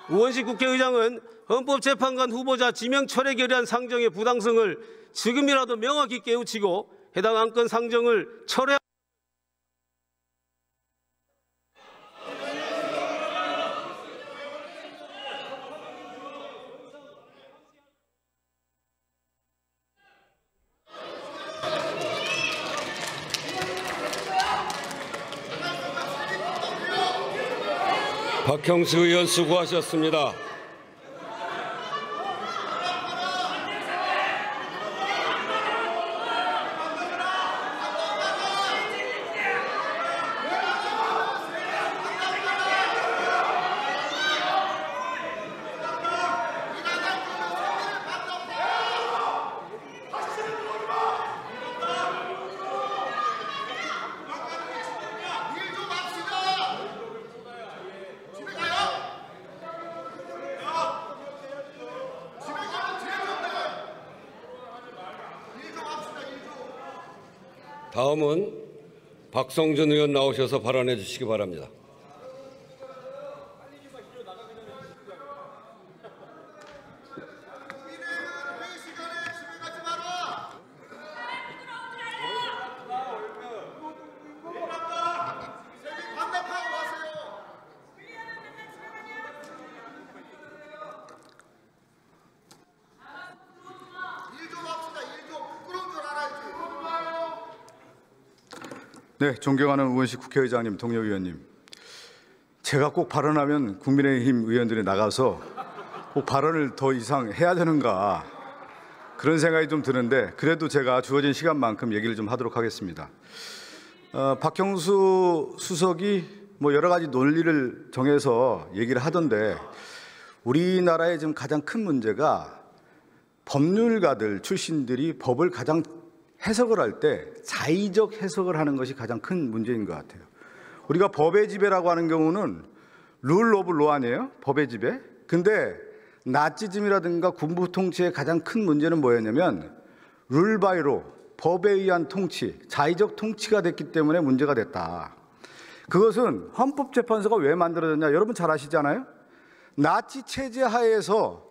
우원식 국회의장은 헌법재판관 후보자 지명 철회 결의안 상정의 부당성을 지금이라도 명확히 깨우치고 해당 안건 상정을 철회. 박형수 의원 수고하셨습니다. 다음은 박성준 의원 나오셔서 발언해 주시기 바랍니다. 네, 존경하는 우원식 국회의장님, 동료위원님. 제가 꼭 발언하면 국민의힘 의원들이 나가서 꼭 발언을 더 이상 해야 되는가 그런 생각이 좀 드는데 그래도 제가 주어진 시간만큼 얘기를 좀 하도록 하겠습니다. 박형수 수석이 여러 가지 논리를 정해서 얘기를 하던데 우리나라의 지금 가장 큰 문제가 법률가들 출신들이 법을 가장 해석을 할 때 자의적 해석을 하는 것이 가장 큰 문제인 것 같아요. 우리가 법의 지배라고 하는 경우는 룰 오브 로 아니에요? 법의 지배. 근데 나치즘이라든가 군부 통치의 가장 큰 문제는 뭐였냐면 룰 바이 로, 법에 의한 통치, 자의적 통치가 됐기 때문에 문제가 됐다. 그것은 헌법재판소가 왜 만들어졌냐? 여러분 잘 아시잖아요. 나치 체제 하에서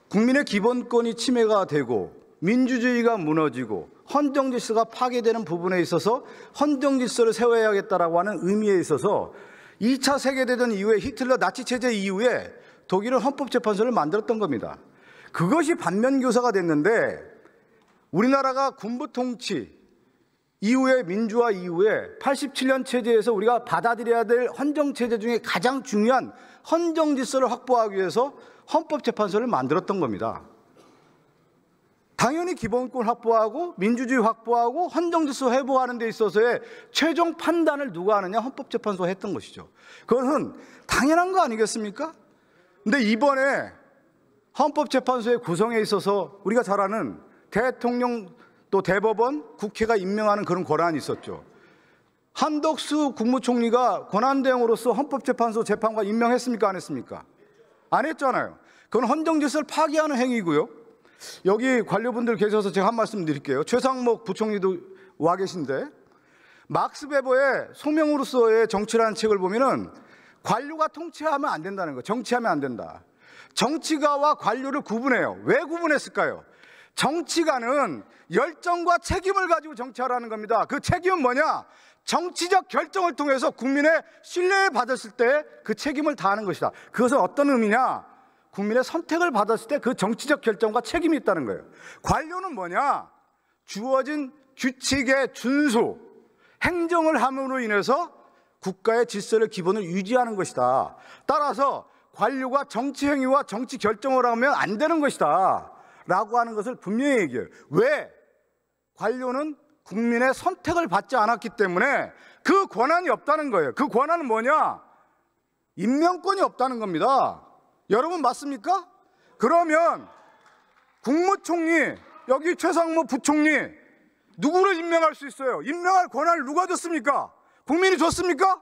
국민의 기본권이 침해가 되고 민주주의가 무너지고 헌정질서가 파괴되는 부분에 있어서 헌정질서를 세워야겠다라고 하는 의미에 있어서 2차 세계대전 이후에 히틀러 나치 체제 이후에 독일은 헌법재판소를 만들었던 겁니다. 그것이 반면교사가 됐는데 우리나라가 군부 통치 이후에 민주화 이후에 87년 체제에서 우리가 받아들여야 될 헌정체제 중에 가장 중요한 헌정질서를 확보하기 위해서 헌법재판소를 만들었던 겁니다. 당연히 기본권 확보하고 민주주의 확보하고 헌정질서 회복하는 데 있어서의 최종 판단을 누가 하느냐? 헌법재판소가 했던 것이죠. 그것은 당연한 거 아니겠습니까? 근데 이번에 헌법재판소의 구성에 있어서 우리가 잘 아는 대통령 또 대법원, 국회가 임명하는 그런 권한이 있었죠. 한덕수 국무총리가 권한대행으로서 헌법재판소 재판관 임명했습니까? 안 했습니까? 안 했잖아요. 그건 헌정질서를 파괴하는 행위고요. 여기 관료분들 계셔서 제가 한 말씀 드릴게요. 최상목 부총리도 와 계신데 막스 베버의 소명으로서의 정치라는 책을 보면은 관료가 통치하면 안 된다는 거예요. 정치하면 안 된다. 정치가와 관료를 구분해요. 왜 구분했을까요? 정치가는 열정과 책임을 가지고 정치하라는 겁니다. 그 책임은 뭐냐? 정치적 결정을 통해서 국민의 신뢰를 받았을 때 그 책임을 다하는 것이다. 그것은 어떤 의미냐? 국민의 선택을 받았을 때 그 정치적 결정과 책임이 있다는 거예요. 관료는 뭐냐? 주어진 규칙의 준수, 행정을 함으로 인해서 국가의 질서를 기본을 유지하는 것이다. 따라서 관료가 정치 행위와 정치 결정을 하면 안 되는 것이다 라고 하는 것을 분명히 얘기해요. 왜? 관료는 국민의 선택을 받지 않았기 때문에 그 권한이 없다는 거예요. 그 권한은 뭐냐? 임명권이 없다는 겁니다. 여러분 맞습니까? 그러면 국무총리, 여기 최상목 부총리 누구를 임명할 수 있어요? 임명할 권한을 누가 줬습니까? 국민이 줬습니까?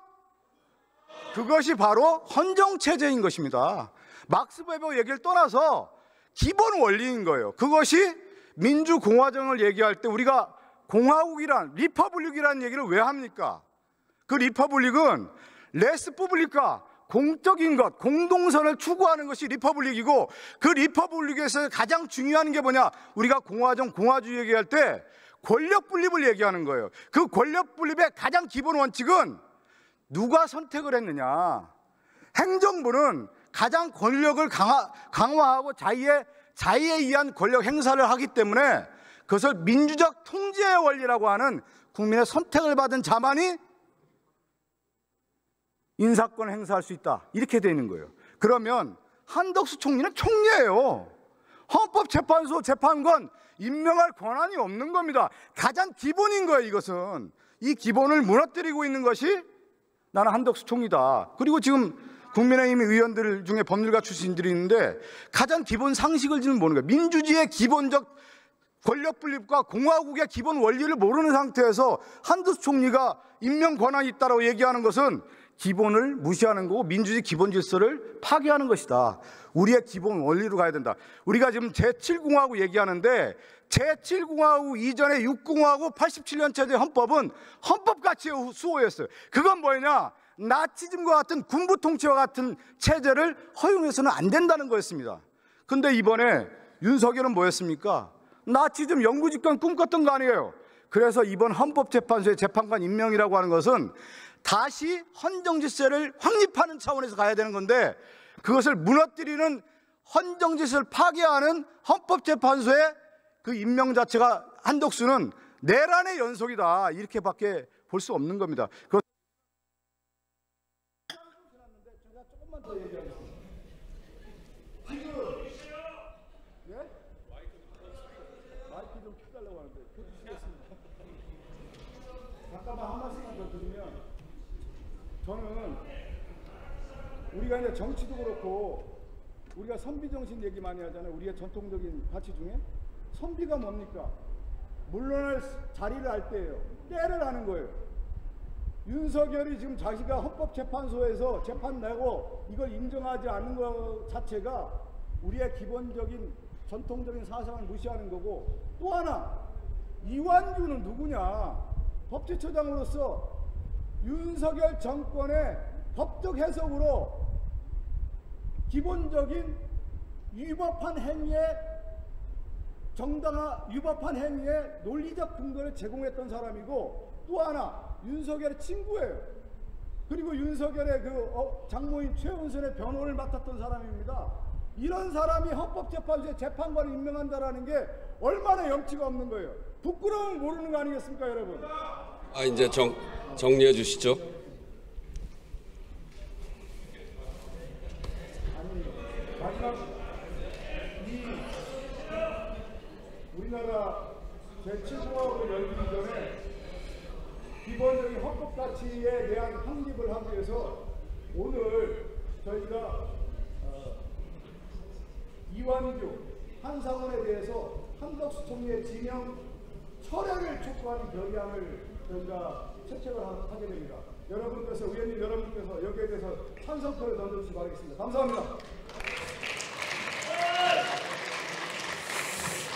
그것이 바로 헌정체제인 것입니다. 막스 베버 얘기를 떠나서 기본 원리인 거예요. 그것이 민주공화정을 얘기할 때 우리가 리퍼블릭이라는 얘기를 왜 합니까? 그 리퍼블릭은 레스 푸블리카, 공적인 것, 공동선을 추구하는 것이 리퍼블릭이고, 그 리퍼블릭에서 가장 중요한 게 뭐냐? 우리가 공화정, 공화주의 얘기할 때 권력 분립을 얘기하는 거예요. 그 권력 분립의 가장 기본 원칙은 누가 선택을 했느냐? 행정부는 가장 권력을 강화하고 자의에 의한 권력 행사를 하기 때문에 그것을 민주적 통제의 원리라고 하는 국민의 선택을 받은 자만이 인사권을 행사할 수 있다, 이렇게 되어 있는 거예요. 그러면 한덕수 총리는 총리예요. 헌법재판소 재판관 임명할 권한이 없는 겁니다. 가장 기본인 거예요. 이것은 이 기본을 무너뜨리고 있는 것이 나는 한덕수 총리다. 그리고 지금 국민의힘 의원들 중에 법률가 출신들이 있는데 가장 기본 상식을 지금 모르는 거예요. 민주주의의 기본적 권력 분립과 공화국의 기본 원리를 모르는 상태에서 한덕수 총리가 임명 권한이 있다고 얘기하는 것은 기본을 무시하는 거고 민주주의 기본 질서를 파괴하는 것이다. 우리의 기본 원리로 가야 된다. 우리가 지금 제7공화국 얘기하는데 제7공화국 이전에 6공화국 87년 체제 헌법은 헌법 가치의 수호였어요. 그건 뭐냐? 나치즘과 같은 군부 통치와 같은 체제를 허용해서는 안 된다는 거였습니다. 근데 이번에 윤석열은 뭐였습니까? 나치즘 영구집권 꿈꿨던 거 아니에요. 그래서 이번 헌법재판소의 재판관 임명이라고 하는 것은 다시 헌정질서를 확립하는 차원에서 가야 되는 건데, 그것을 무너뜨리는 헌정질서를 파괴하는 헌법재판소의 그 임명 자체가 한덕수는 내란의 연속이다, 이렇게밖에 볼 수 없는 겁니다. 조금만 더 얘기하겠습니다. 마이크 좀 켜달라고 하는데 켜주시겠습니다. 잠깐만 한 말씀만 더 드리면, 저는 우리가 이제 정치도 그렇고 우리가 선비 정신 얘기 많이 하잖아요. 우리의 전통적인 가치 중에 선비가 뭡니까? 물러날 자리를 알 때예요. 때를 하는 거예요. 윤석열이 지금 자기가 헌법재판소에서 재판 내고 이걸 인정하지 않는 것 자체가 우리의 기본적인 전통적인 사상을 무시하는 거고, 또 하나 이완규는 누구냐? 법제처장으로서 윤석열 정권의 법적 해석으로 기본적인 위법한 행위에 위법한 행위에 논리적 근거를 제공했던 사람이고, 또 하나 윤석열의 친구예요. 그리고 윤석열의 장모인 최은순의 변호를 맡았던 사람입니다. 이런 사람이 헌법재판소에 재판관을 임명한다라는 게 얼마나 염치가 없는 거예요. 부끄러움을 모르는 거 아니겠습니까, 여러분? 이제 정리해 주시죠. 마지막 우리나라 제7공화국을 열기 전에 기본적인 헌법 가치에 대한 확립을 하기 위해서 오늘 저희가 이완규, 한상원에 대해서 한덕수 총리의 지명 철회를 촉구하는 결의안을 저희가 채택을 하게 됩니다. 여러분께서, 의원님 여러분께서 여기에 대해서 찬성표를 던져주시기 바라겠습니다. 감사합니다.